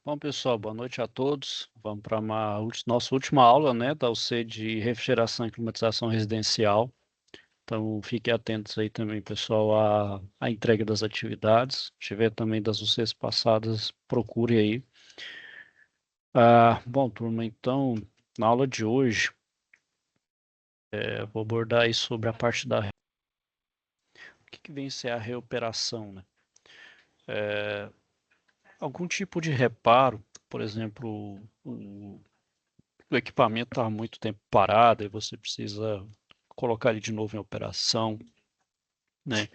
Bom, pessoal, boa noite a todos. Vamos para nossa última aula, né, da UC de refrigeração e climatização residencial. Então, fiquem atentos aí também, pessoal, à entrega das atividades. Se tiver também das UCs passadas, procure aí. Bom, turma, então, na aula de hoje, eu vou abordar aí sobre a parte da... O que vem a ser a reoperação, né? Algum tipo de reparo, por exemplo, o equipamento está há muito tempo parado e você precisa colocar ele de novo em operação, né?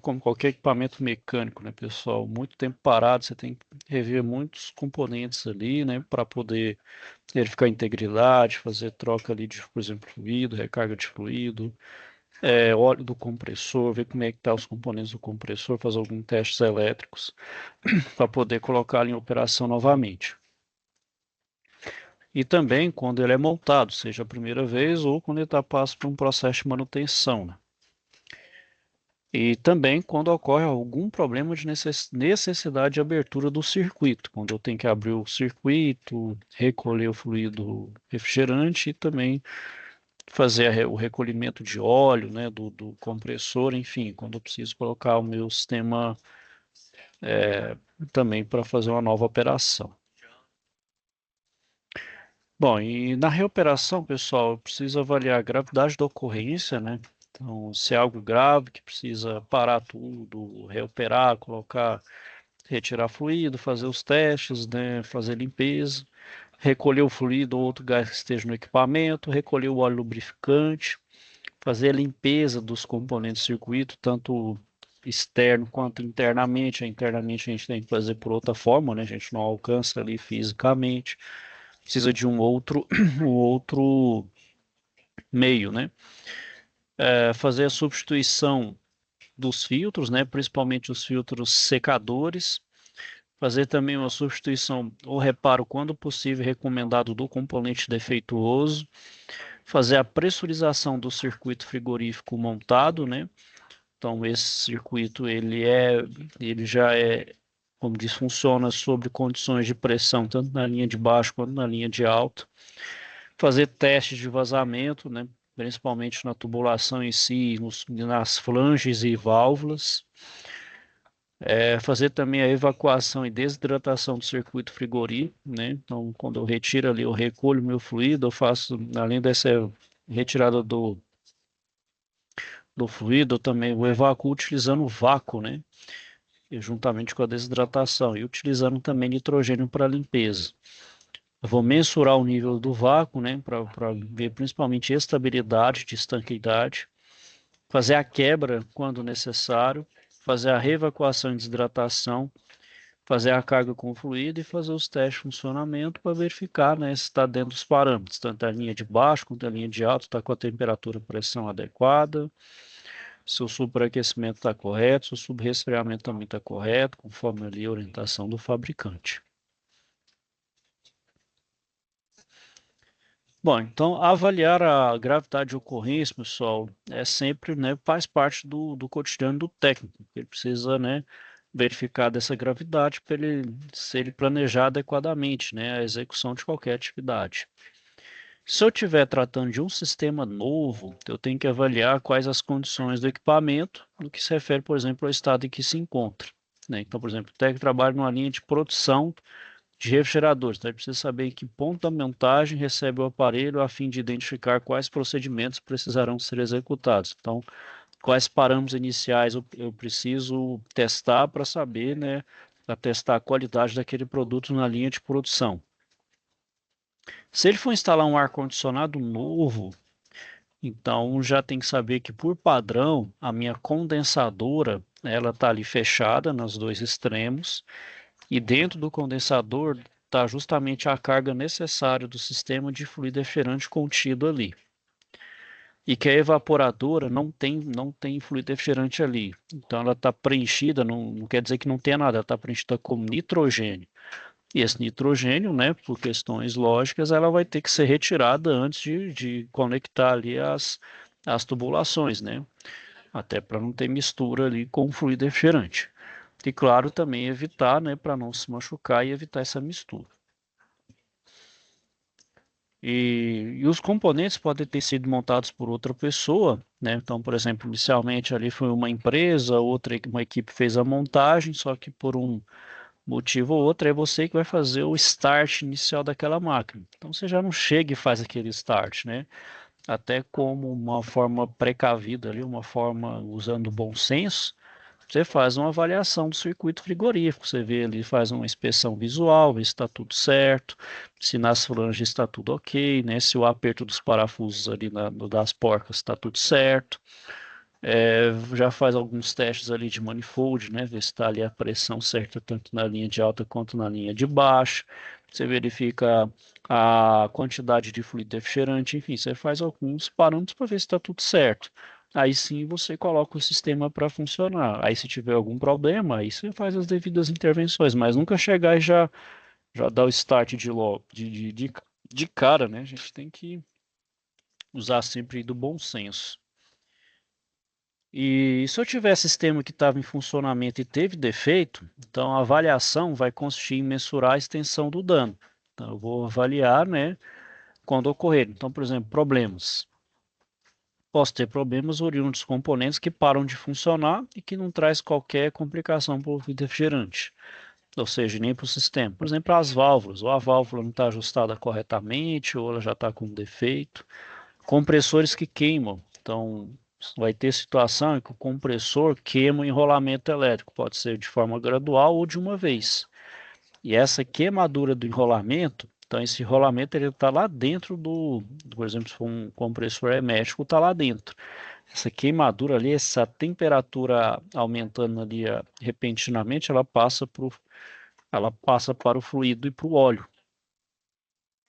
Como qualquer equipamento mecânico, né, pessoal? Muito tempo parado, você tem que rever muitos componentes ali, né, para poder verificar a integridade, fazer troca ali de, por exemplo, fluido, recarga de fluido, óleo do compressor, ver como é que tá os componentes do compressor, fazer alguns testes elétricos para poder colocar ele em operação novamente. E também quando ele é montado, seja a primeira vez ou quando ele está passo por um processo de manutenção, né? E também quando ocorre algum problema de necessidade de abertura do circuito, quando eu tenho que abrir o circuito, recolher o fluido refrigerante e também fazer o recolhimento de óleo, né, do compressor, enfim, quando eu preciso colocar o meu sistema também para fazer uma nova operação. Bom, e na reoperação, pessoal, eu preciso avaliar a gravidade da ocorrência, né? Então, se é algo grave que precisa parar tudo, reoperar, colocar, retirar fluido, fazer os testes, né? Fazer limpeza, recolher o fluido ou outro gás que esteja no equipamento, recolher o óleo lubrificante, fazer a limpeza dos componentes do circuito, tanto externo quanto internamente. Internamente a gente tem que fazer por outra forma, né? A gente não alcança ali fisicamente, precisa de um outro, um outro meio, né? Fazer a substituição dos filtros, né? Principalmente os filtros secadores. Fazer também uma substituição ou reparo, quando possível, recomendado do componente defeituoso. Fazer a pressurização do circuito frigorífico montado, né? Então esse circuito ele já é, como diz, funciona sob condições de pressão tanto na linha de baixo quanto na linha de alto. Fazer testes de vazamento, né? Principalmente na tubulação em si, nas flanges e válvulas. Fazer também a evacuação e desidratação do circuito frigorífico, né? Então, quando eu retiro ali, eu recolho meu fluido, eu faço, além dessa retirada do fluido, eu também o evacuo utilizando o vácuo, né? E juntamente com a desidratação, e utilizando também nitrogênio para limpeza. Eu vou mensurar o nível do vácuo, né? Para ver principalmente estabilidade de estanqueidade. Fazer a quebra quando necessário. Fazer a reevacuação e desidratação, fazer a carga com fluido e fazer os testes de funcionamento para verificar, né, se está dentro dos parâmetros, tanto a linha de baixo quanto a linha de alto, está com a temperatura e pressão adequada, se o superaquecimento está correto, se o subresfriamento também está correto, conforme ali a orientação do fabricante. Bom, então avaliar a gravidade de ocorrência, pessoal, é sempre, né, faz parte do cotidiano do técnico. Ele precisa, né, verificar dessa gravidade para ele ser planejado adequadamente, né, a execução de qualquer atividade. Se eu estiver tratando de um sistema novo, eu tenho que avaliar quais as condições do equipamento, no que se refere, por exemplo, ao estado em que se encontra, né? Então, por exemplo, o técnico trabalha numa linha de produção de refrigeradores, então ele precisa saber em que ponto da montagem recebe o aparelho a fim de identificar quais procedimentos precisarão ser executados. Então, quais parâmetros iniciais eu preciso testar para saber, né, para testar a qualidade daquele produto na linha de produção. Se ele for instalar um ar-condicionado novo, então já tem que saber que, por padrão, a minha condensadora ela está ali fechada nos dois extremos e dentro do condensador está justamente a carga necessária do sistema de fluido refrigerante contido ali. E que a evaporadora não tem fluido refrigerante ali. Então ela está preenchida, não quer dizer que não tenha nada, ela está preenchida com nitrogênio. E esse nitrogênio, né, por questões lógicas, ela vai ter que ser retirada antes de conectar ali as tubulações, né? Até para não ter mistura ali com o fluido refrigerante. E claro, também evitar, né, para não se machucar e evitar essa mistura. E os componentes podem ter sido montados por outra pessoa, né? Então, por exemplo, inicialmente ali foi uma empresa, uma equipe fez a montagem, só que por um motivo ou outro é você que vai fazer o start inicial daquela máquina. Então você já não chega e faz aquele start, né? Até como uma forma precavida ali, uma forma usando bom senso, você faz uma avaliação do circuito frigorífico, você vê ali, faz uma inspeção visual, vê se está tudo certo, se nas franjas está tudo ok, né? Se o aperto dos parafusos ali das porcas está tudo certo. Já faz alguns testes ali de manifold, né? Ver se está ali a pressão certa, tanto na linha de alta quanto na linha de baixa. Você verifica a quantidade de fluido refrigerante, enfim, você faz alguns parâmetros para ver se está tudo certo. Aí sim você coloca o sistema para funcionar. Aí se tiver algum problema, aí você faz as devidas intervenções, mas nunca chegar e já dar o start de logo, de cara, né? A gente tem que usar sempre do bom senso. E se eu tiver sistema que estava em funcionamento e teve defeito, então a avaliação vai consistir em mensurar a extensão do dano. Então eu vou avaliar, né, quando ocorrer. Então, por exemplo, problemas. Posso ter problemas oriundos dos componentes que param de funcionar e que não traz qualquer complicação para o fluido refrigerante, ou seja, nem para o sistema. Por exemplo, as válvulas, ou a válvula não está ajustada corretamente, ou ela já está com defeito. Compressores que queimam. Então, vai ter situação em que o compressor queima o enrolamento elétrico, pode ser de forma gradual ou de uma vez. E essa queimadura do enrolamento, então esse enrolamento ele está lá dentro por exemplo, se for um compressor hermético, está lá dentro. Essa queimadura ali, essa temperatura aumentando ali repentinamente, ela passa para o fluido e para o óleo.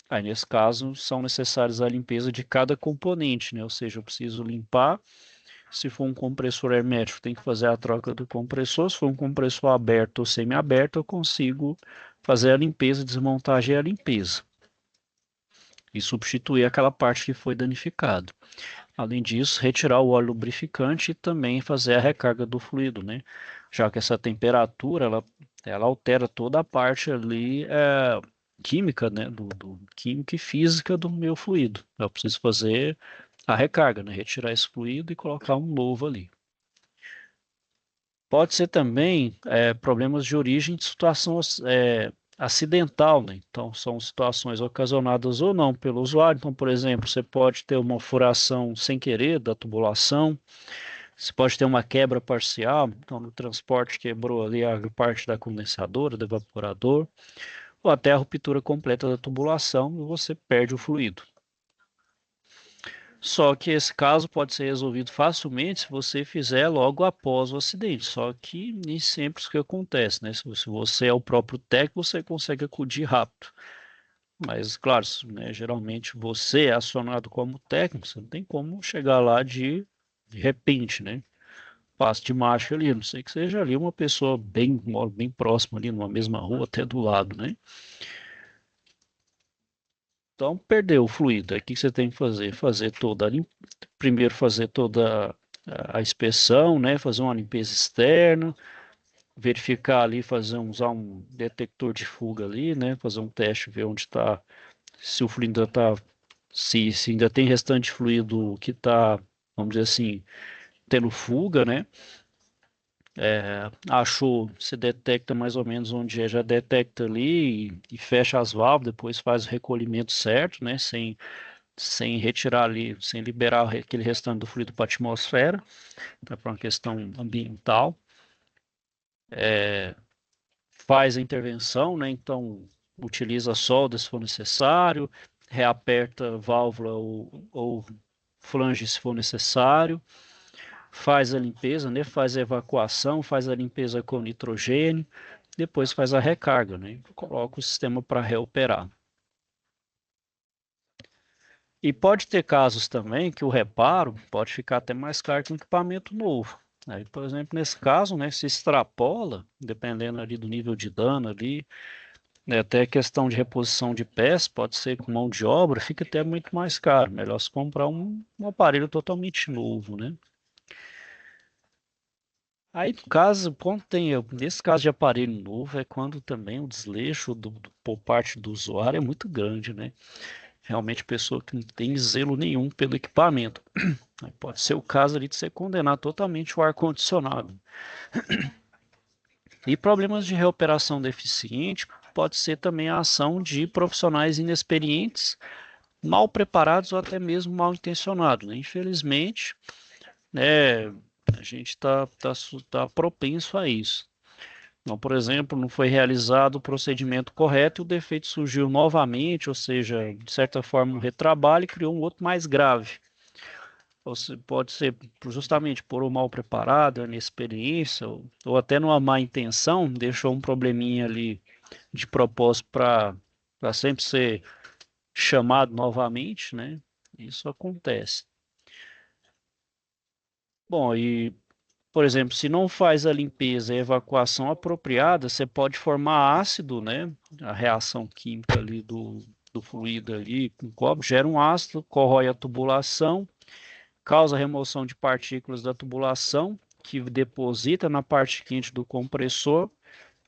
Aí, nesse caso, são necessárias a limpeza de cada componente, né? Ou seja, eu preciso limpar. Se for um compressor hermético, tem que fazer a troca do compressor. Se for um compressor aberto ou semi-aberto, eu consigo fazer a limpeza, desmontagem e a limpeza. E substituir aquela parte que foi danificada. Além disso, retirar o óleo lubrificante e também fazer a recarga do fluido, né? Já que essa temperatura, ela altera toda a parte ali química, né? Química e física do meu fluido. Eu preciso fazer a recarga, né? Retirar esse fluido e colocar um novo ali. Pode ser também problemas de origem de situação acidental, né? Então, são situações ocasionadas ou não pelo usuário. Então, por exemplo, você pode ter uma furação sem querer da tubulação, você pode ter uma quebra parcial, então no transporte quebrou ali a parte da condensadora, do evaporador, ou até a ruptura completa da tubulação e você perde o fluido. Só que esse caso pode ser resolvido facilmente se você fizer logo após o acidente. Só que nem sempre isso que acontece, né? Se você é o próprio técnico, você consegue acudir rápido. Mas, claro, né, geralmente você é acionado como técnico, você não tem como chegar lá de repente, né? Passe de marcha ali, a não sei que seja ali uma pessoa bem próxima ali, numa mesma rua, até do lado, né? Então, perdeu o fluido. Aí, o que você tem que fazer? Primeiro fazer toda a inspeção, né? Fazer uma limpeza externa, verificar ali, usar um detector de fuga ali, né? Fazer um teste, ver onde está, se o fluido ainda está, se ainda tem restante fluido que está, vamos dizer assim, tendo fuga, né? Achou, você detecta mais ou menos onde é, já detecta ali e fecha as válvulas, depois faz o recolhimento certo, né? Sem retirar ali, sem liberar aquele restante do fluido para a atmosfera, tá, para uma questão ambiental. Faz a intervenção, né? Então, utiliza solda se for necessário, reaperta a válvula ou flange se for necessário, faz a limpeza, né? Faz a evacuação, faz a limpeza com nitrogênio, depois faz a recarga, né? Coloca o sistema para reoperar. E pode ter casos também que o reparo pode ficar até mais caro que um equipamento novo. Aí, por exemplo, nesse caso, né, se extrapola, dependendo ali do nível de dano ali, né, até questão de reposição de peças, pode ser com mão de obra, fica até muito mais caro. Melhor se comprar um aparelho totalmente novo, né? Aí, no caso, quando tem, nesse caso de aparelho novo, é quando também o desleixo por parte do usuário é muito grande, né? Realmente, pessoa que não tem zelo nenhum pelo equipamento. Aí pode ser o caso ali de você condenar totalmente o ar-condicionado. E problemas de reoperação deficiente pode ser também a ação de profissionais inexperientes, mal preparados ou até mesmo mal intencionados, né? Infelizmente, né, a gente tá propenso a isso. Então, por exemplo, não foi realizado o procedimento correto e o defeito surgiu novamente, ou seja, de certa forma, um retrabalho e criou um outro mais grave. Ou pode ser justamente por um mal preparado, inexperiência, ou até numa má intenção, deixou um probleminha ali de propósito para sempre ser chamado novamente, né? Isso acontece. Bom, e por exemplo, se não faz a limpeza e a evacuação apropriada, você pode formar ácido, né? A reação química ali do fluido ali com cobre gera um ácido, corrói a tubulação, causa remoção de partículas da tubulação, que deposita na parte quente do compressor,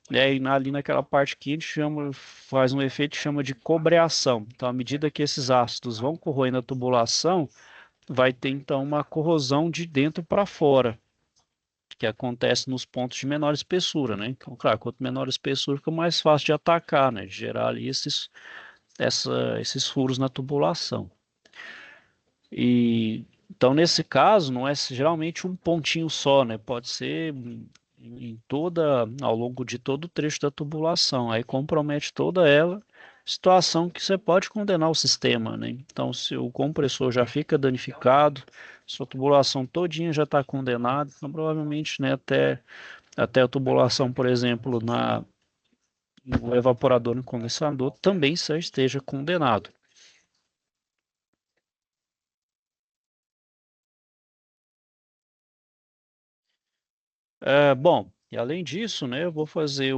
né? E ali naquela parte quente faz um efeito que chama de cobreação. Então, à medida que esses ácidos vão corroendo a tubulação, vai ter então uma corrosão de dentro para fora, que acontece nos pontos de menor espessura, né? Então, claro, quanto menor a espessura, fica mais fácil de atacar, né? De gerar ali esses furos na tubulação. E então, nesse caso, não é geralmente um pontinho só, né? Pode ser ao longo de todo o trecho da tubulação. Aí compromete toda ela, situação que você pode condenar o sistema, né? Então, se o compressor já fica danificado, sua tubulação todinha já está condenada, então provavelmente, né, até a tubulação, por exemplo, no evaporador no condensador também já esteja condenado. Bom, e além disso, né, eu vou fazer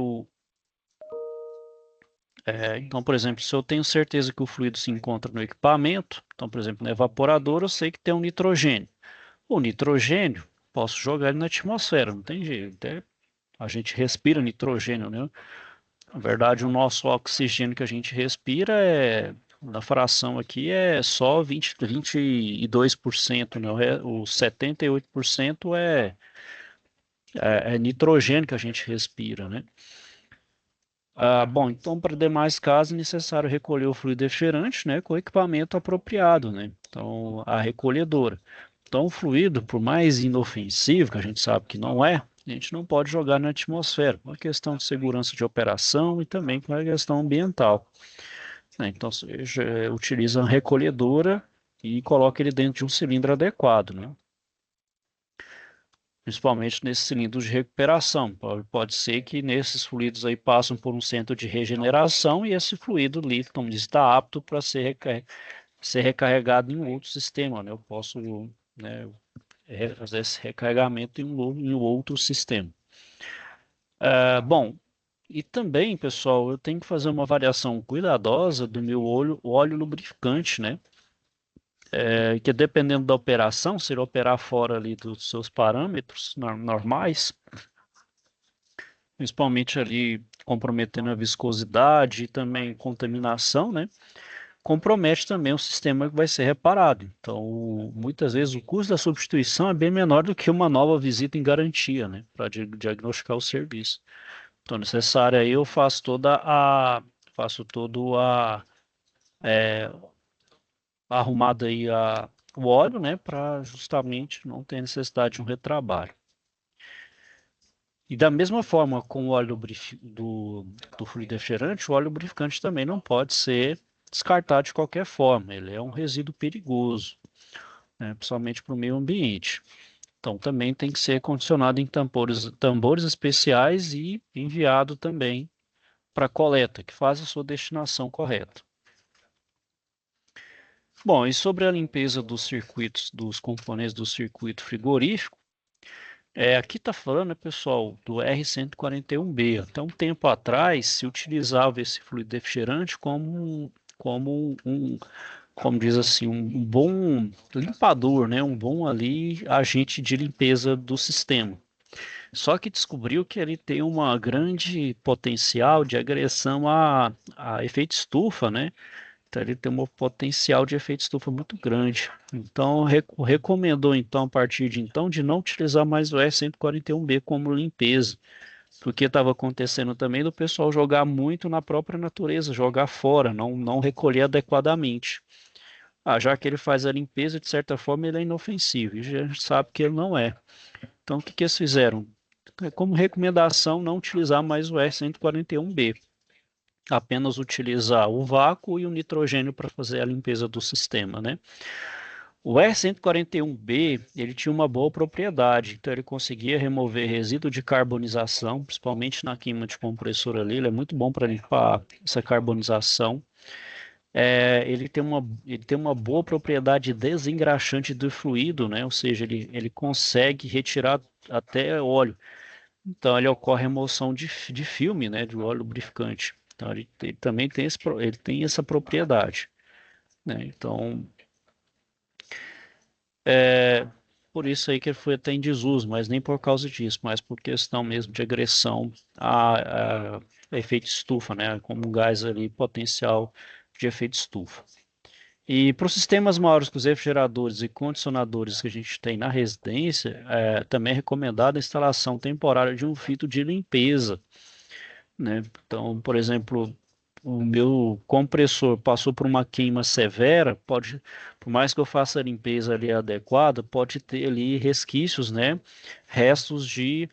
então, por exemplo, se eu tenho certeza que o fluido se encontra no equipamento, então, por exemplo, no evaporador, eu sei que tem um nitrogênio. O nitrogênio, posso jogar ele na atmosfera, não tem jeito. Até a gente respira nitrogênio, né? Na verdade, o nosso oxigênio que a gente respira na fração aqui é só 22%, né? O 78% é nitrogênio que a gente respira, né? Bom, então para demais casos é necessário recolher o fluido refrigerante, né, com o equipamento apropriado, né? Então, a recolhedora. Então, o fluido, por mais inofensivo, que a gente sabe que não é, a gente não pode jogar na atmosfera, uma questão de segurança de operação e também com a questão ambiental, né? Então, você utiliza a recolhedora e coloca ele dentro de um cilindro adequado, né? Principalmente nesses cilindros de recuperação. Pode ser que nesses fluidos aí passam por um centro de regeneração e esse fluido líquido, como diz, está apto para ser recarregado em um outro sistema, né? Eu posso, né, fazer esse recarregamento em um outro sistema. Bom, e também, pessoal, eu tenho que fazer uma variação cuidadosa do meu óleo lubrificante, né? Que dependendo da operação, se ele operar fora ali dos seus parâmetros normais, principalmente ali comprometendo a viscosidade e também contaminação, né? Compromete também o sistema que vai ser reparado. Então, muitas vezes o custo da substituição é bem menor do que uma nova visita em garantia, né? Para diagnosticar o serviço. Então, é necessário aí eu faço todo a arrumada aí o óleo, né? Para justamente não ter necessidade de um retrabalho. E da mesma forma com o óleo do fluido refrigerante, o óleo lubrificante também não pode ser descartado de qualquer forma. Ele é um resíduo perigoso, né, principalmente para o meio ambiente. Então também tem que ser condicionado em tambores especiais e enviado também para coleta, que faz a sua destinação correta. Bom, e sobre a limpeza dos circuitos, dos componentes do circuito frigorífico, aqui está falando, né, pessoal, do R-141B. Até um tempo atrás se utilizava esse fluido refrigerante como diz assim, um bom limpador, né, um bom ali agente de limpeza do sistema. Só que descobriu que ele tem uma grande potencial de agressão a efeito estufa, né? Então ele tem um potencial de efeito estufa muito grande. Então recomendou então a partir de então de não utilizar mais o R141B como limpeza, porque estava acontecendo também do pessoal jogar muito na própria natureza, jogar fora, não recolher adequadamente. Ah, já que ele faz a limpeza, de certa forma ele é inofensivo, e já sabe que ele não é. Então o que que eles fizeram? Como recomendação, não utilizar mais o R141B, apenas utilizar o vácuo e o nitrogênio para fazer a limpeza do sistema, né? O R141B, ele tinha uma boa propriedade, então ele conseguia remover resíduo de carbonização, principalmente na queima de compressor ali, ele é muito bom para limpar essa carbonização. Ele tem uma boa propriedade desengraxante do fluido, né? Ou seja, ele consegue retirar até óleo. Então, ele ocorre remoção de filme, né, do óleo lubrificante. Então, ele também tem, ele tem essa propriedade, né? Então, é por isso aí que ele foi até em desuso, mas nem por causa disso, mas por questão mesmo de agressão a efeito estufa, né? Como um gás ali potencial de efeito estufa. E para os sistemas maiores que os refrigeradores e condicionadores que a gente tem na residência, também é recomendada a instalação temporária de um filtro de limpeza, né? Então, por exemplo, o meu compressor passou por uma queima severa, pode, por mais que eu faça a limpeza ali adequada, pode ter ali resquícios, né? Restos de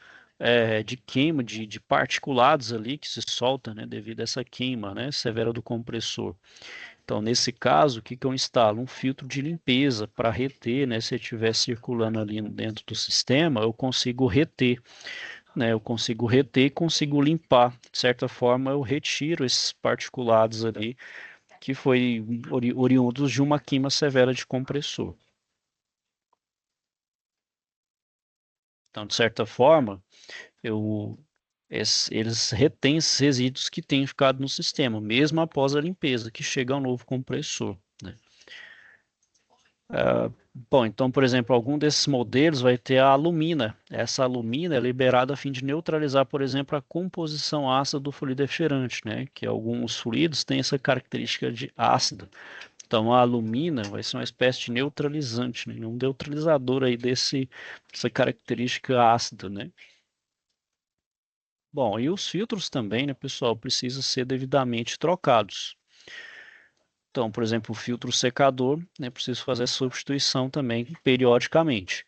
queima, de particulados ali que se soltam, né? Devido a essa queima, né? Severa do compressor. Então, nesse caso, o que que eu instalo? Um filtro de limpeza para reter, né? Se estiver circulando ali dentro do sistema, eu consigo reter, né? Eu consigo reter e consigo limpar. De certa forma, eu retiro esses particulados ali que foi oriundos de uma queima severa de compressor. Então, de certa forma, eu eles retêm esses resíduos que têm ficado no sistema, mesmo após a limpeza, que chega ao novo compressor, né? Bom, então, por exemplo, algum desses modelos vai ter a alumina. Essa alumina é liberada a fim de neutralizar, por exemplo, a composição ácida do fluido refrigerante, né? Que alguns fluidos têm essa característica de ácido. Então, a alumina vai ser uma espécie de neutralizante, né? Um neutralizador aí dessa característica ácida, né? Bom, e os filtros também, né, pessoal, precisam ser devidamente trocados. Então, por exemplo, o filtro secador, né, preciso fazer a substituição também periodicamente.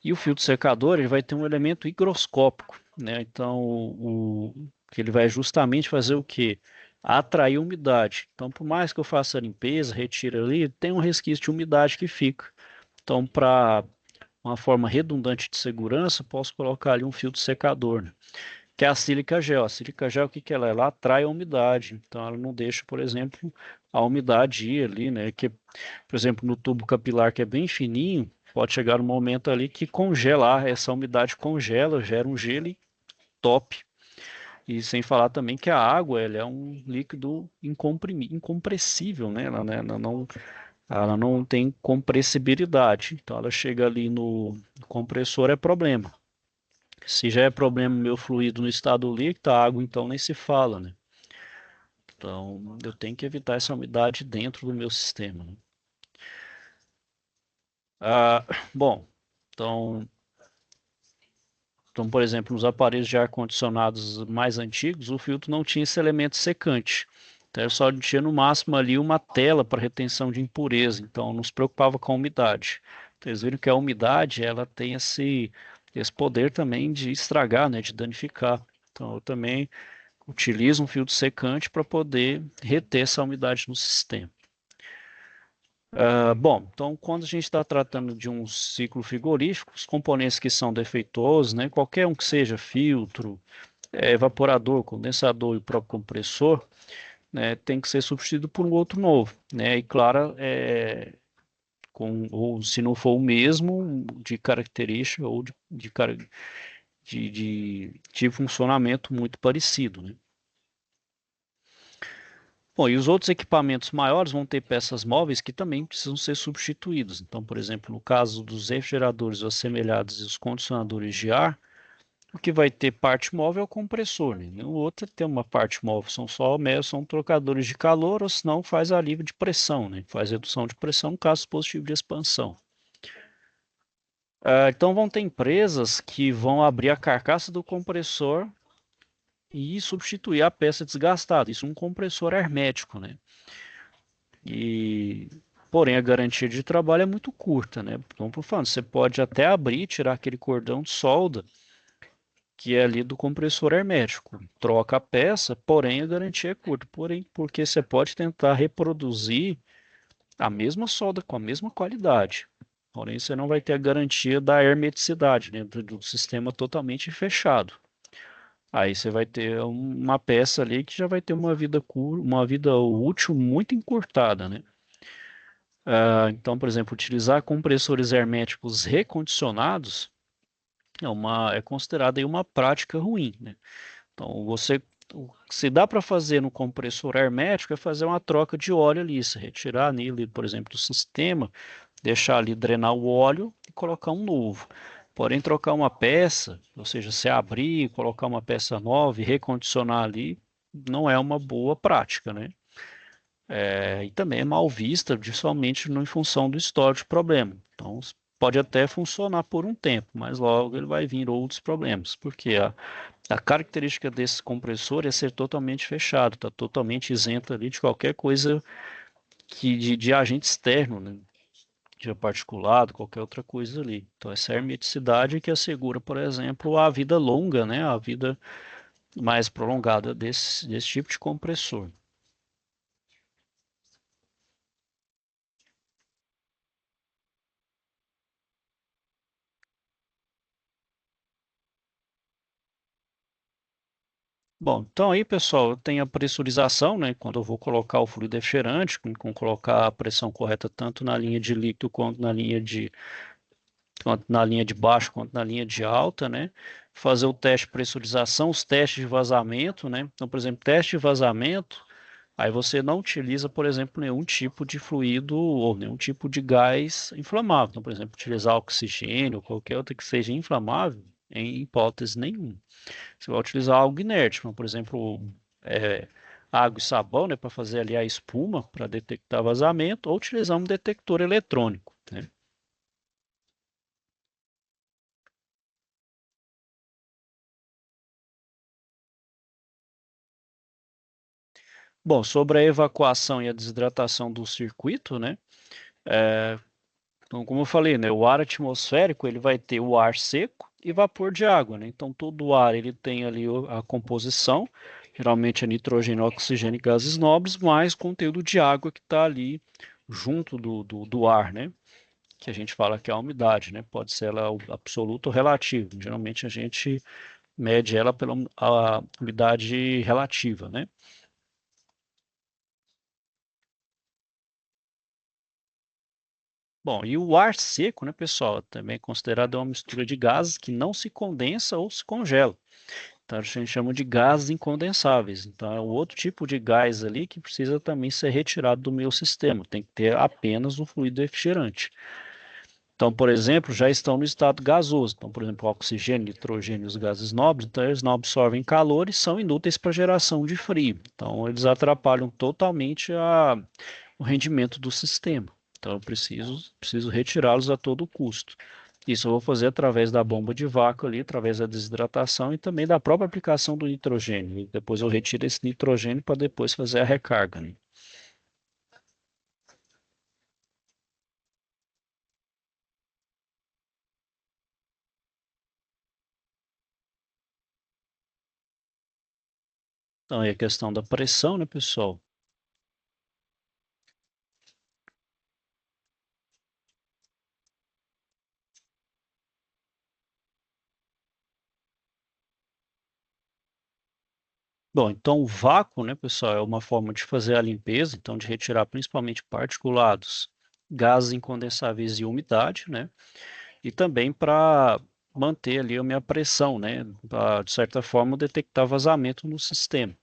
E o filtro secador ele vai ter um elemento higroscópico, né? Então, que ele vai justamente fazer o quê? Atrair umidade. Então, por mais que eu faça a limpeza, retire ali, tem um resquício de umidade que fica. Então, para uma forma redundante de segurança, posso colocar ali um filtro secador, né? Que é a sílica gel. A sílica gel, o que que ela é? Ela atrai a umidade. Então, ela não deixa, por exemplo, a umidade ir ali, né? Que, por exemplo, no tubo capilar, que é bem fininho, pode chegar um momento ali que congela, essa umidade congela, gera um gelo e top. E sem falar também que a água, ela é um líquido incompressível, né? Ela não tem compressibilidade. Então, ela chega ali no compressor, é problema. Se já é problema meu fluido no estado líquido, a água então nem se fala, né? Então eu tenho que evitar essa umidade dentro do meu sistema, né? Ah, bom, então, por exemplo, nos aparelhos de ar-condicionados mais antigos, o filtro não tinha esse elemento secante. Então eu só tinha no máximo ali uma tela para retenção de impureza, então não se preocupava com a umidade. Então, eles viram que a umidade ela tem esse poder também de estragar, né, de danificar. Então eu também utiliza um filtro secante para poder reter essa umidade no sistema. Bom, então quando a gente está tratando de um ciclo frigorífico, os componentes que são defeituosos, né, qualquer um que seja filtro, evaporador, condensador e o próprio compressor, né, tem que ser substituído por um outro novo, né, e claro, ou se não for o mesmo, de característica ou de funcionamento muito parecido, né? Bom, e os outros equipamentos maiores vão ter peças móveis que também precisam ser substituídos. Então, por exemplo, no caso dos refrigeradores assemelhados e os condicionadores de ar, O que vai ter parte móvel é o compressor, né? O outro tem uma parte móvel, são trocadores de calor, ou senão faz alívio de pressão, né? Faz redução de pressão no caso positivo de expansão. Então vão ter empresas que vão abrir a carcaça do compressor e substituir a peça desgastada. Isso é um compressor hermético, né? E porém a garantia de trabalho é muito curta, né? Então, por falando, você pode até abrir, tirar aquele cordão de solda que é ali do compressor hermético. Troca a peça, porém a garantia é curta. Porém, porque você pode tentar reproduzir a mesma solda com a mesma qualidade. Porém, você não vai ter a garantia da hermeticidade dentro do sistema totalmente fechado. Aí você vai ter uma peça ali que já vai ter uma vida útil muito encurtada, né? Então, por exemplo, utilizar compressores herméticos recondicionados é considerado aí uma prática ruim, né? Então, se dá para fazer no compressor hermético, é fazer uma troca de óleo ali, se retirar nele, por exemplo, do sistema, deixar ali drenar o óleo e colocar um novo. Porém, trocar uma peça, ou seja, se abrir, colocar uma peça nova e recondicionar ali, não é uma boa prática, né? E também é mal vista, principalmente em função do histórico de problema. Então, pode até funcionar por um tempo, mas logo ele vai vir outros problemas, porque a característica desse compressor é ser totalmente fechado, está totalmente isento ali de qualquer coisa de agente externo, né? De particulado, qualquer outra coisa ali. Então, essa hermeticidade que assegura, por exemplo, a vida longa, né? A vida mais prolongada desse tipo de compressor. Bom, então aí, pessoal, tem a pressurização, né? Quando eu vou colocar o fluido refrigerante, com colocar a pressão correta tanto na linha de líquido quanto na linha de baixo quanto na linha de alta, né? Fazer o teste de pressurização, os testes de vazamento, né? Então, por exemplo, teste de vazamento, aí você não utiliza, por exemplo, nenhum tipo de fluido ou nenhum tipo de gás inflamável. Então, por exemplo, utilizar oxigênio ou qualquer outro que seja inflamável, em hipótese nenhuma. Você vai utilizar algo inerte, como por exemplo, é, água e sabão, né, para fazer ali a espuma para detectar vazamento, ou utilizar um detector eletrônico, né? Bom, sobre a evacuação e a desidratação do circuito, né? Então, como eu falei, né, o ar atmosférico ele vai ter o ar seco e vapor de água, né? Então, todo o ar ele tem ali a composição, geralmente é nitrogênio, oxigênio e gases nobres, mais conteúdo de água que está ali junto do ar, né? Que a gente fala que é a umidade, né? Pode ser ela absoluta ou relativa. Geralmente a gente mede ela pela a umidade relativa, né? Bom, e o ar seco, né, pessoal, também é considerado uma mistura de gases que não se condensa ou se congela. Então, a gente chama de gases incondensáveis. Então, é um outro tipo de gás ali que precisa também ser retirado do meu sistema. Tem que ter apenas um fluido refrigerante. Então, por exemplo, já estão no estado gasoso. Então, por exemplo, o oxigênio, nitrogênio e os gases nobres, então eles não absorvem calor e são inúteis para geração de frio. Então, eles atrapalham totalmente o rendimento do sistema. Então, eu preciso retirá-los a todo custo. Isso eu vou fazer através da bomba de vácuo ali, através da desidratação e também da própria aplicação do nitrogênio. E depois eu retiro esse nitrogênio para depois fazer a recarga, né? Então, aí a questão da pressão, né, pessoal? Bom, então o vácuo, né, pessoal, é uma forma de fazer a limpeza, então de retirar principalmente particulados, gases incondensáveis e umidade, né? E também para manter ali a minha pressão, né? Para, de certa forma, detectar vazamento no sistema.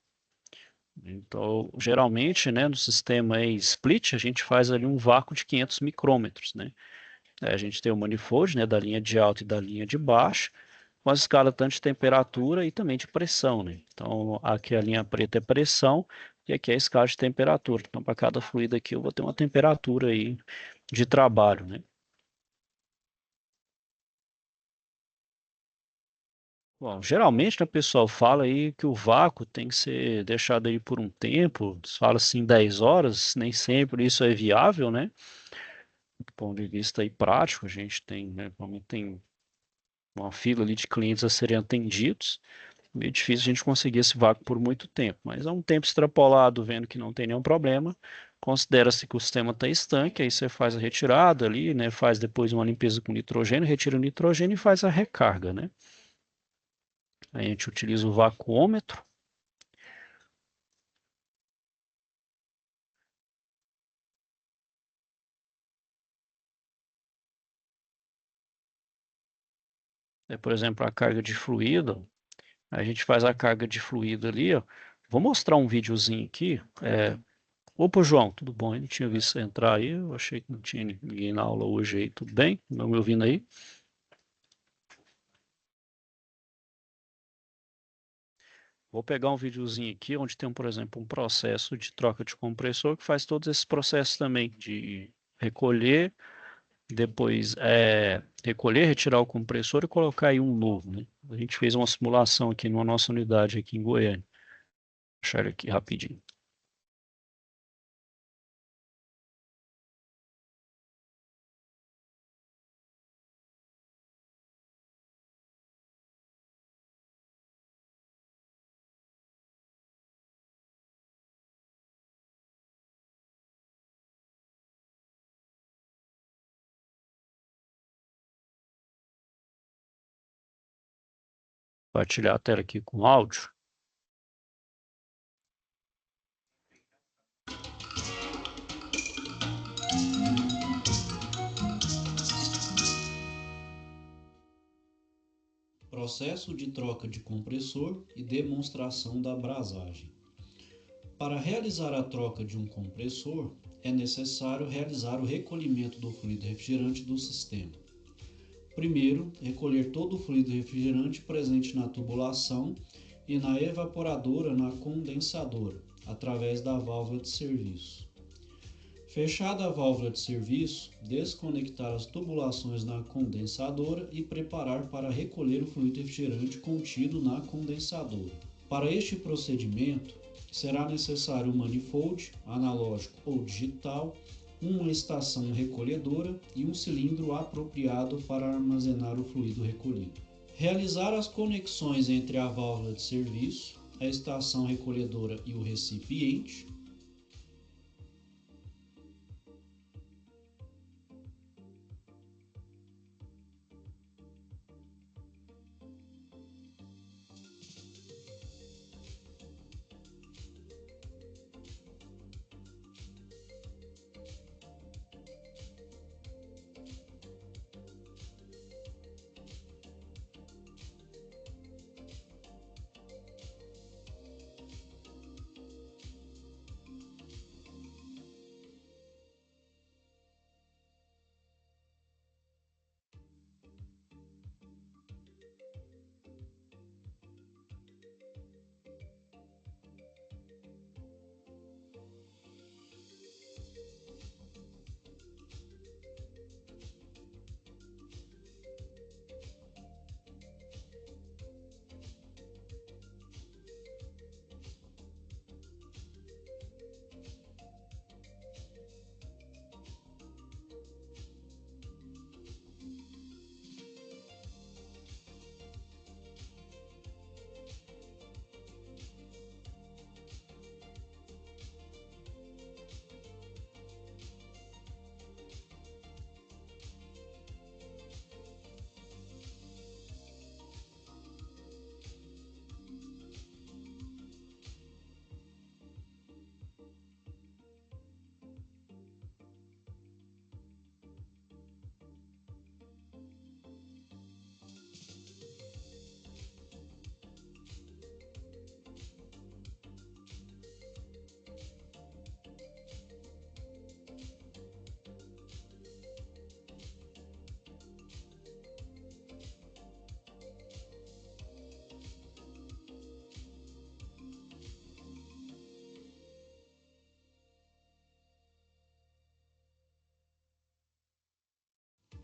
Então, geralmente, né, no sistema aí split, a gente faz ali um vácuo de 500 micrômetros, né? A gente tem o manifold, né, da linha de alta e da linha de baixo. com a escala tanto de temperatura e também de pressão, né? Então, aqui a linha preta é pressão e aqui é a escala de temperatura. Então, para cada fluido aqui eu vou ter uma temperatura aí de trabalho, né? Bom, geralmente, né, pessoal, fala aí que o vácuo tem que ser deixado aí por um tempo, fala assim 10 horas, nem sempre isso é viável, né? Do ponto de vista aí prático, a gente tem, né, normalmente tem uma fila ali de clientes a serem atendidos, meio difícil a gente conseguir esse vácuo por muito tempo, mas a um tempo extrapolado, vendo que não tem nenhum problema, considera-se que o sistema está estanque, aí você faz a retirada ali, né, faz depois uma limpeza com nitrogênio, retira o nitrogênio e faz a recarga, né? Aí a gente utiliza o vacuômetro. Por exemplo, a carga de fluido, a gente faz a carga de fluido ali, ó. Vou mostrar um videozinho aqui. Opa, João, tudo bom? Eu não tinha visto você entrar aí, eu achei que não tinha ninguém na aula hoje aí, tudo bem? Não me ouvindo aí? Vou pegar um videozinho aqui onde tem, por exemplo, um processo de troca de compressor que faz todos esses processos também de recolher, depois recolher, retirar o compressor e colocar aí um novo, né? A gente fez uma simulação aqui na nossa unidade aqui em Goiânia. Vou achar ele aqui rapidinho. Compartilhar a tela aqui com áudio. Processo de troca de compressor e demonstração da abrasagem. Para realizar a troca de um compressor, é necessário realizar o recolhimento do fluido refrigerante do sistema. Primeiro, recolher todo o fluido refrigerante presente na tubulação e na evaporadora na condensadora, através da válvula de serviço. Fechada a válvula de serviço, desconectar as tubulações na condensadora e preparar para recolher o fluido refrigerante contido na condensadora. Para este procedimento, será necessário um manifold, analógico ou digital, uma estação recolhedora e um cilindro apropriado para armazenar o fluido recolhido. Realizar as conexões entre a válvula de serviço, a estação recolhedora e o recipiente.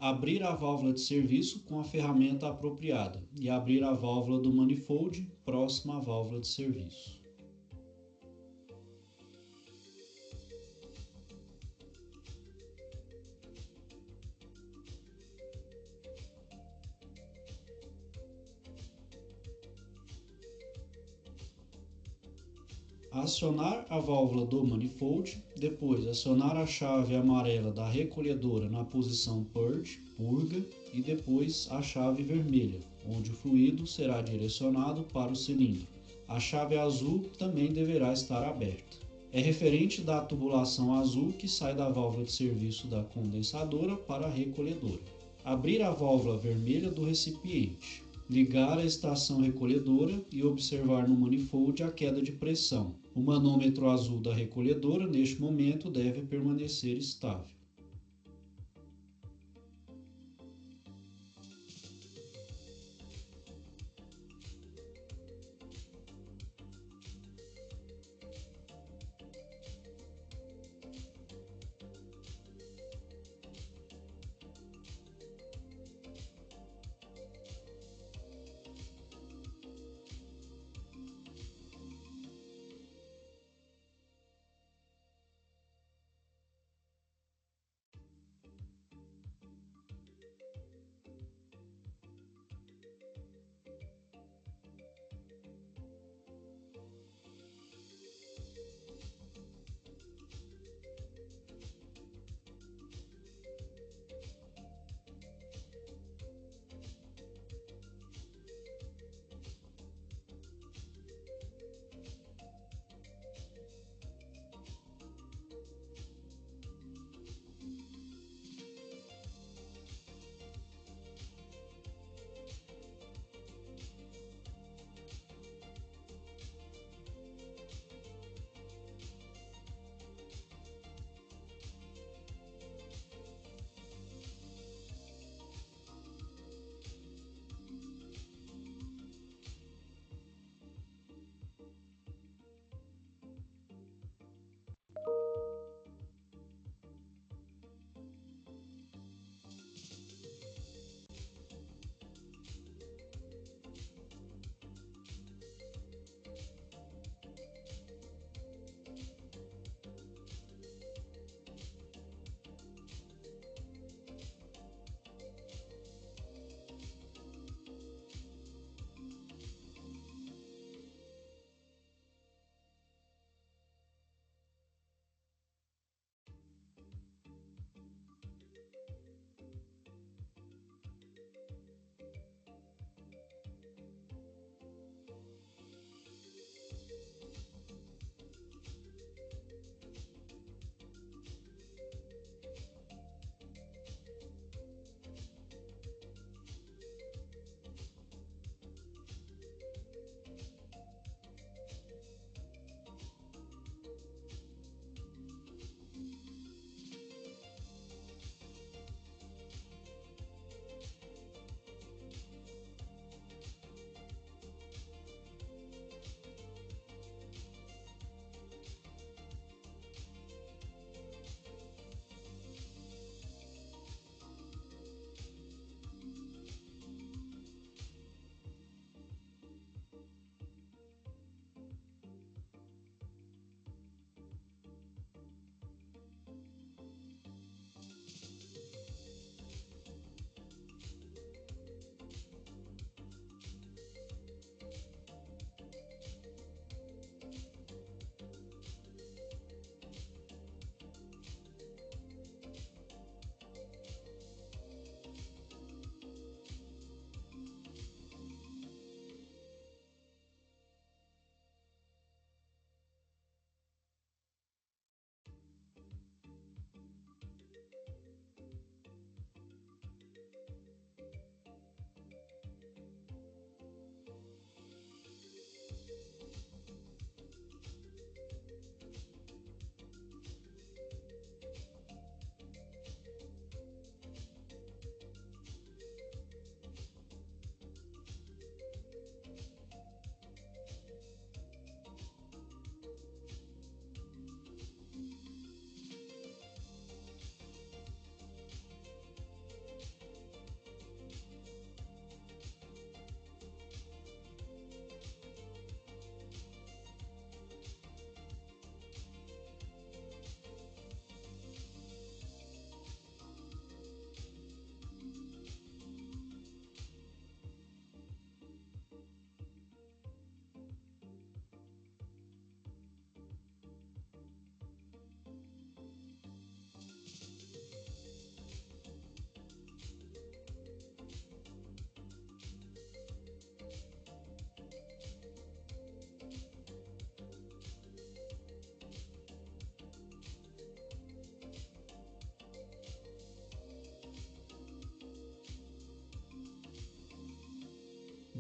Abrir a válvula de serviço com a ferramenta apropriada e abrir a válvula do manifold próxima à válvula de serviço. Acionar a válvula do manifold, depois acionar a chave amarela da recolhedora na posição Purge, purga, e depois a chave vermelha, onde o fluido será direcionado para o cilindro. A chave azul também deverá estar aberta. É referente da tubulação azul que sai da válvula de serviço da condensadora para a recolhedora. Abrir a válvula vermelha do recipiente. Ligar a estação recolhedora e observar no manifold a queda de pressão. O manômetro azul da recolhedora, neste momento, deve permanecer estável.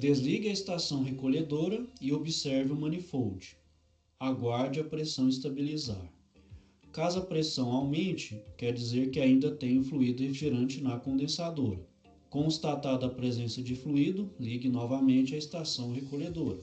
Desligue a estação recolhedora e observe o manifold. Aguarde a pressão estabilizar. Caso a pressão aumente, quer dizer que ainda tem o fluido refrigerante na condensadora. Constatada a presença de fluido, ligue novamente a estação recolhedora.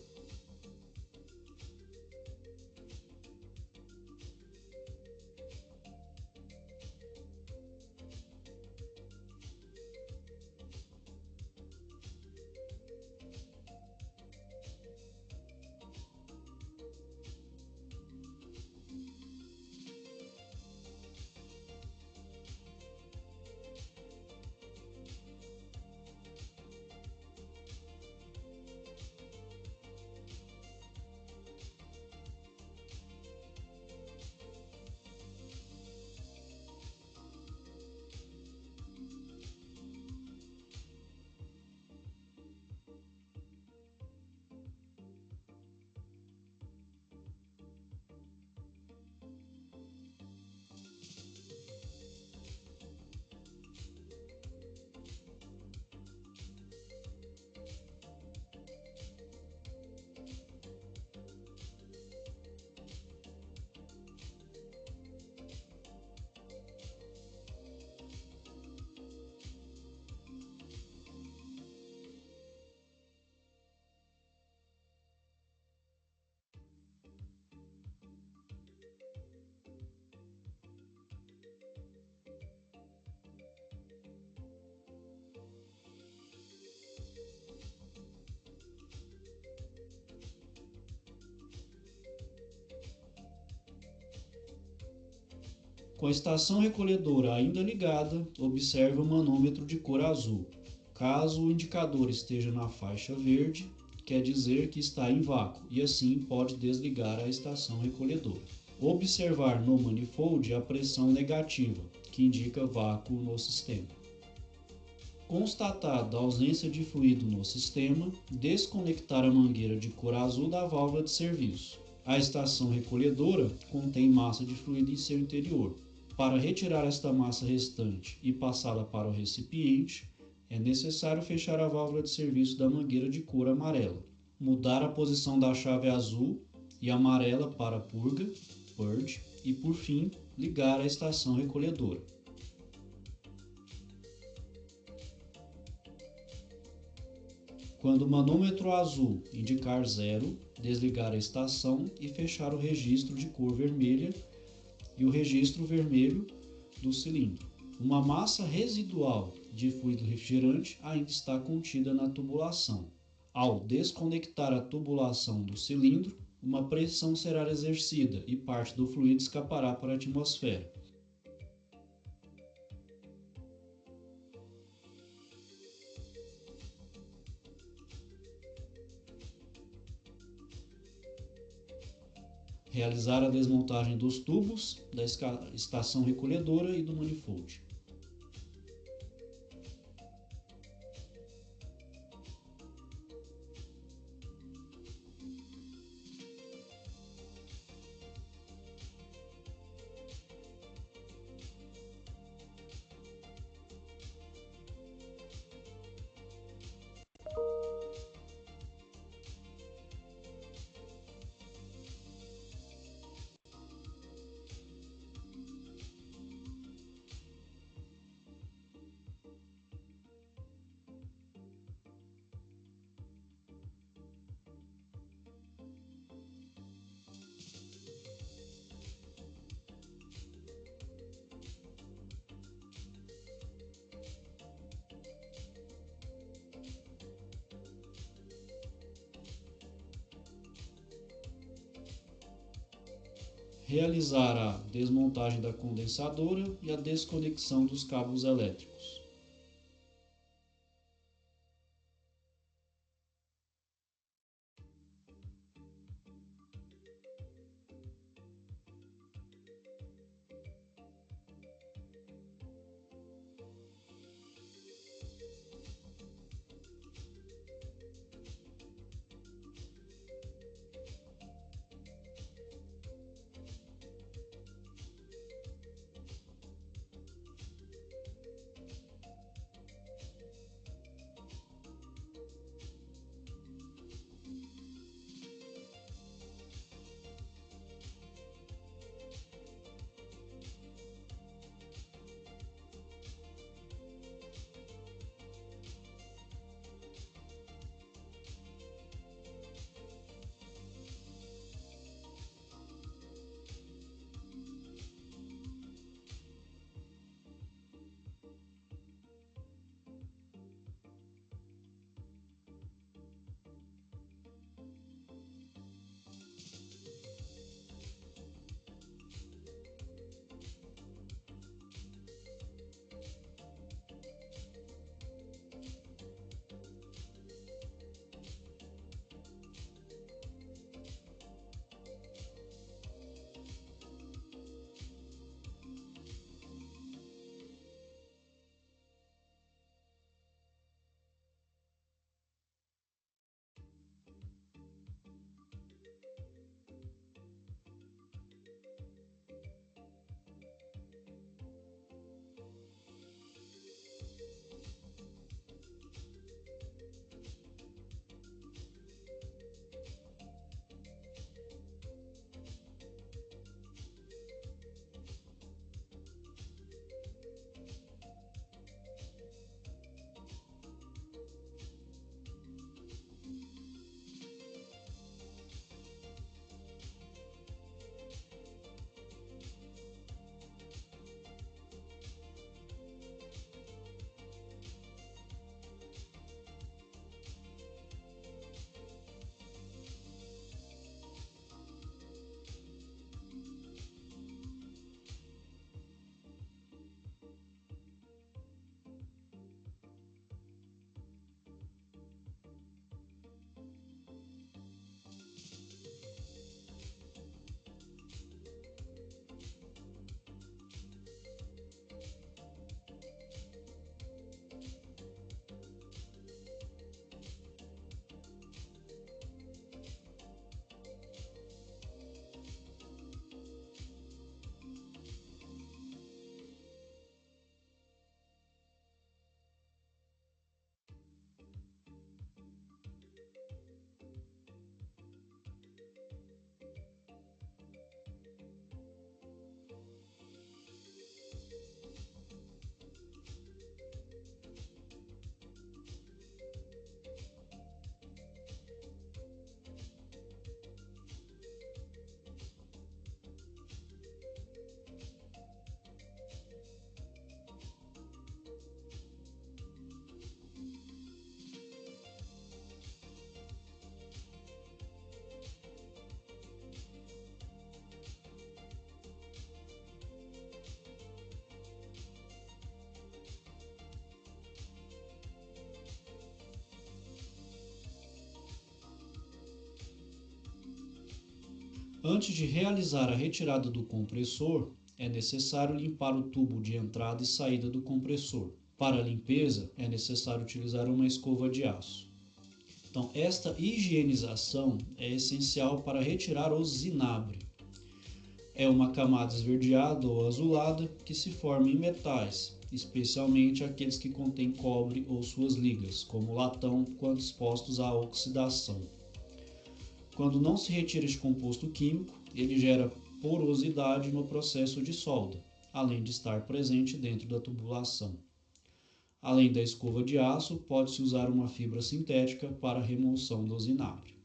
Com a estação recolhedora ainda ligada, observe o manômetro de cor azul. Caso o indicador esteja na faixa verde, quer dizer que está em vácuo e assim pode desligar a estação recolhedora. Observar no manifold a pressão negativa, que indica vácuo no sistema. Constatada a ausência de fluido no sistema, desconectar a mangueira de cor azul da válvula de serviço. A estação recolhedora contém massa de fluido em seu interior. Para retirar esta massa restante e passá-la para o recipiente, é necessário fechar a válvula de serviço da mangueira de cor amarela, mudar a posição da chave azul e amarela para purga, purge, e por fim, ligar a estação recolhedora. Quando o manômetro azul indicar zero, desligar a estação e fechar o registro de cor vermelha e o registro vermelho do cilindro. Uma massa residual de fluido refrigerante ainda está contida na tubulação. Ao desconectar a tubulação do cilindro, uma pressão será exercida e parte do fluido escapará para a atmosfera. Realizar a desmontagem dos tubos, da estação recolhedora e do manifold. Realizar a desmontagem da condensadora e a desconexão dos cabos elétricos. Antes de realizar a retirada do compressor, é necessário limpar o tubo de entrada e saída do compressor. Para a limpeza, é necessário utilizar uma escova de aço. Então, esta higienização é essencial para retirar o zinabre. É uma camada esverdeada ou azulada que se forma em metais, especialmente aqueles que contêm cobre ou suas ligas, como o latão, quando expostos à oxidação. Quando não se retira este composto químico, ele gera porosidade no processo de solda, além de estar presente dentro da tubulação. Além da escova de aço, pode-se usar uma fibra sintética para a remoção do zinabre.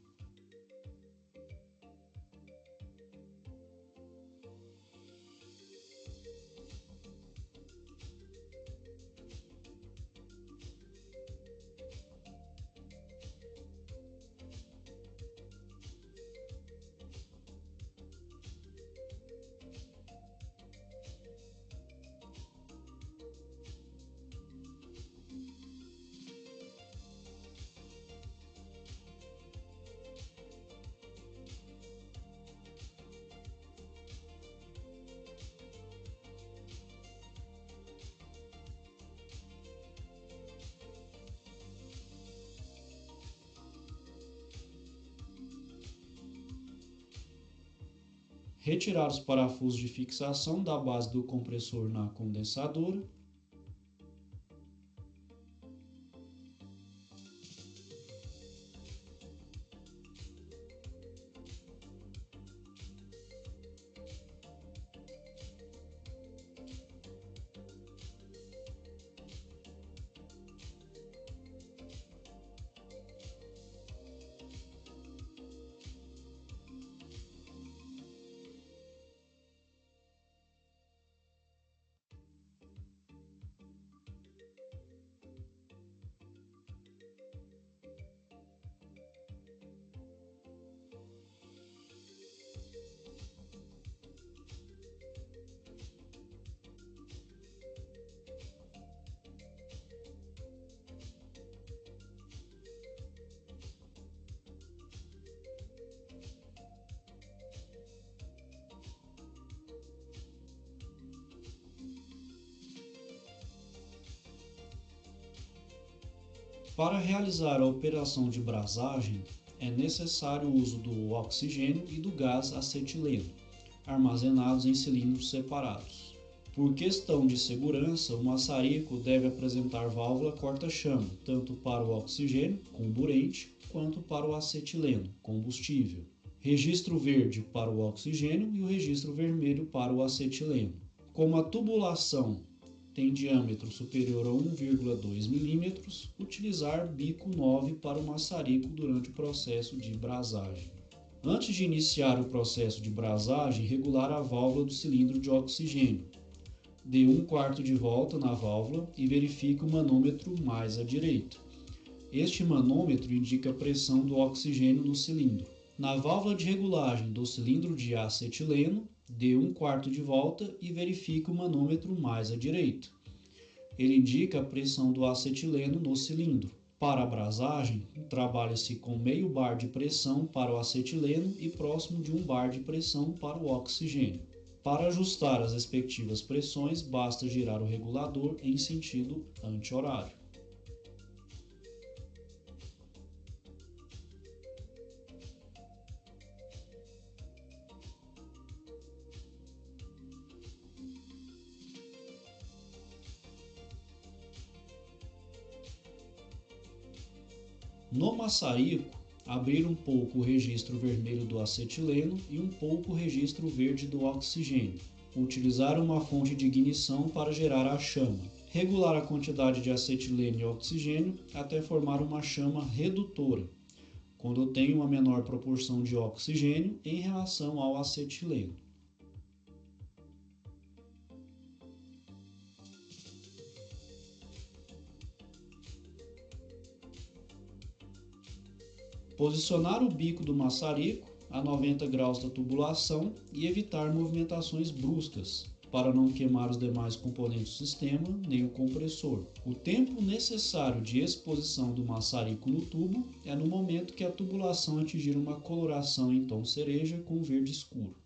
Retirar os parafusos de fixação da base do compressor na condensadora. Para realizar a operação de brasagem, é necessário o uso do oxigênio e do gás acetileno, armazenados em cilindros separados. Por questão de segurança, o maçarico deve apresentar válvula corta-chama, tanto para o oxigênio, comburente, quanto para o acetileno, combustível. Registro verde para o oxigênio e o registro vermelho para o acetileno. Como a tubulação tem diâmetro superior a 1,2 mm, utilizar bico 9 para o maçarico durante o processo de brasagem. Antes de iniciar o processo de brasagem, regular a válvula do cilindro de oxigênio. Dê 1/4 de volta na válvula e verifique o manômetro mais à direita. Este manômetro indica a pressão do oxigênio no cilindro. Na válvula de regulagem do cilindro de acetileno, dê 1/4 de volta e verifique o manômetro mais à direita. Ele indica a pressão do acetileno no cilindro. Para a brasagem, trabalha-se com meio bar de pressão para o acetileno e próximo de 1 bar de pressão para o oxigênio. Para ajustar as respectivas pressões, basta girar o regulador em sentido anti-horário. No maçarico, abrir um pouco o registro vermelho do acetileno e um pouco o registro verde do oxigênio. Utilizar uma fonte de ignição para gerar a chama. Regular a quantidade de acetileno e oxigênio até formar uma chama redutora, quando tem uma menor proporção de oxigênio em relação ao acetileno. Posicionar o bico do maçarico a 90 graus da tubulação e evitar movimentações bruscas para não queimar os demais componentes do sistema, nem o compressor. O tempo necessário de exposição do maçarico no tubo é no momento que a tubulação atingir uma coloração em tom cereja com verde escuro.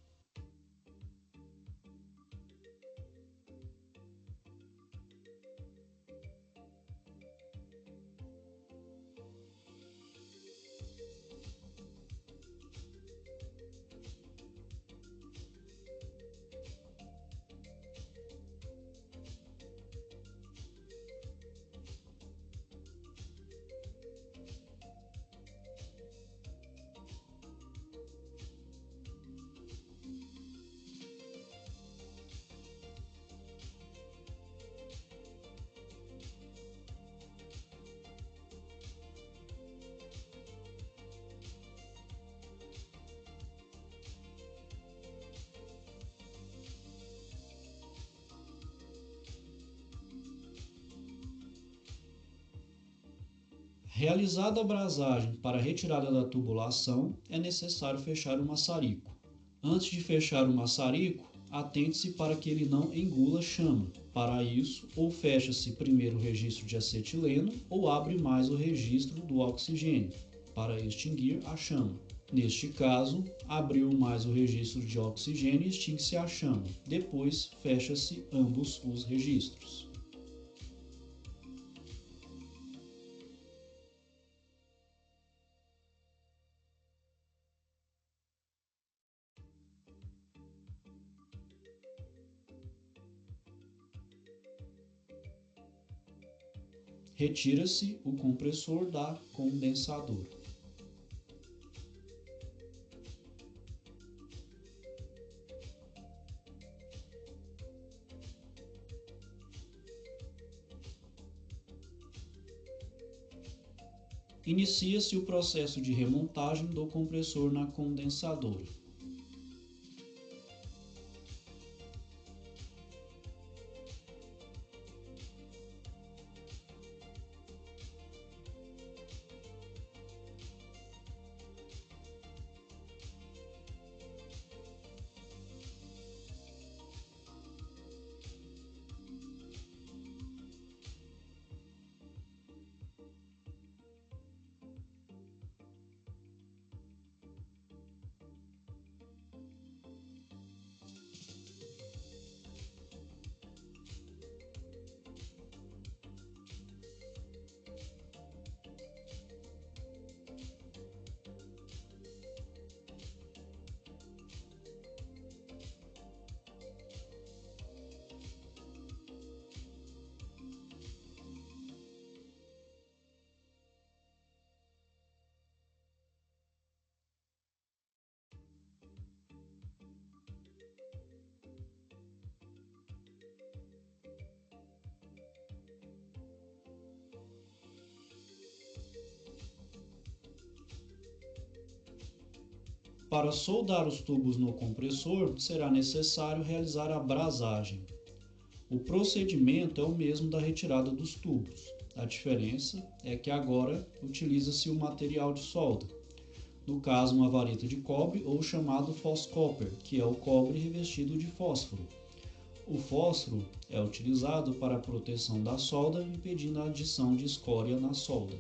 Realizada a brasagem para a retirada da tubulação, é necessário fechar o maçarico. Antes de fechar o maçarico, atente-se para que ele não engula chama. Para isso, ou fecha-se primeiro o registro de acetileno ou abre mais o registro do oxigênio, para extinguir a chama. Neste caso, abriu mais o registro de oxigênio e extingue-se a chama. Depois, fecha-se ambos os registros. Retira-se o compressor da condensadora. Inicia-se o processo de remontagem do compressor na condensadora. Para soldar os tubos no compressor, será necessário realizar a brasagem. O procedimento é o mesmo da retirada dos tubos. A diferença é que agora utiliza-se o material de solda, no caso uma vareta de cobre ou chamado Foscopper, que é o cobre revestido de fósforo. O fósforo é utilizado para a proteção da solda, impedindo a adição de escória na solda.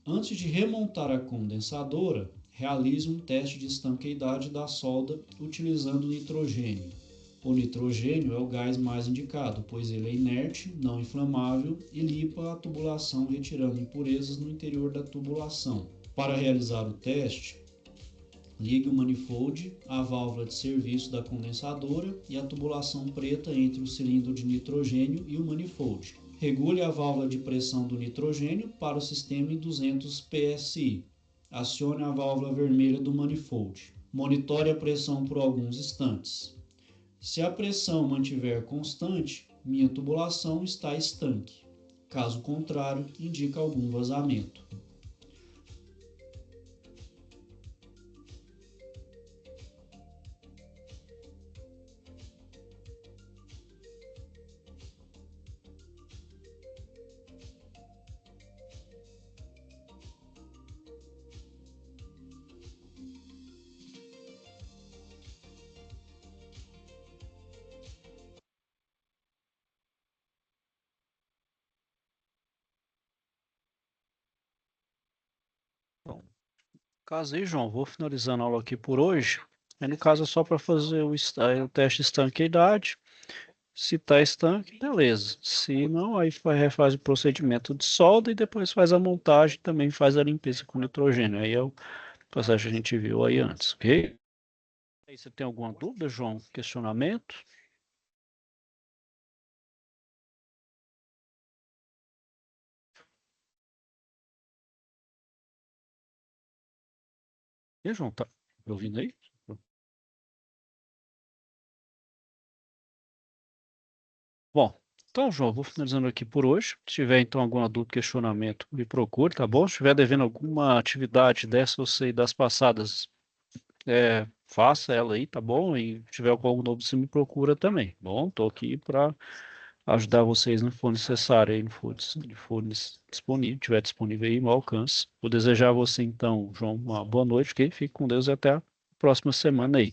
Antes de remontar a condensadora, realize um teste de estanqueidade da solda utilizando nitrogênio. O nitrogênio é o gás mais indicado, pois ele é inerte, não inflamável e limpa a tubulação, retirando impurezas no interior da tubulação. Para realizar o teste, ligue o manifold, a válvula de serviço da condensadora e a tubulação preta entre o cilindro de nitrogênio e o manifold. Regule a válvula de pressão do nitrogênio para o sistema em 200 psi. Acione a válvula vermelha do manifold. Monitore a pressão por alguns instantes. Se a pressão mantiver constante, minha tubulação está estanque. Caso contrário, indica algum vazamento. Bom, caso aí, João, vou finalizando a aula aqui por hoje. Aí, no caso, é só para fazer o teste de estanqueidade. Se está estanque, beleza. Se não, aí refaz o procedimento de solda e depois faz a montagem, também faz a limpeza com nitrogênio. Aí é o processo que a gente viu aí antes, ok? Aí você tem alguma dúvida, João? Questionamento? E aí, João, tá me ouvindo aí? Bom, então, João, vou finalizando aqui por hoje. Se tiver, então, alguma dúvida, questionamento, me procure, tá bom? Se estiver devendo alguma atividade dessa ou sei das passadas, faça ela aí, tá bom? E se tiver algo novo, você me procura também, tá bom? Tô aqui para ajudar vocês no que for necessário aí, no que for disponível, tiver disponível aí, ao alcance. Vou desejar a você, então, João, uma boa noite, ok? Fique com Deus e até a próxima semana aí.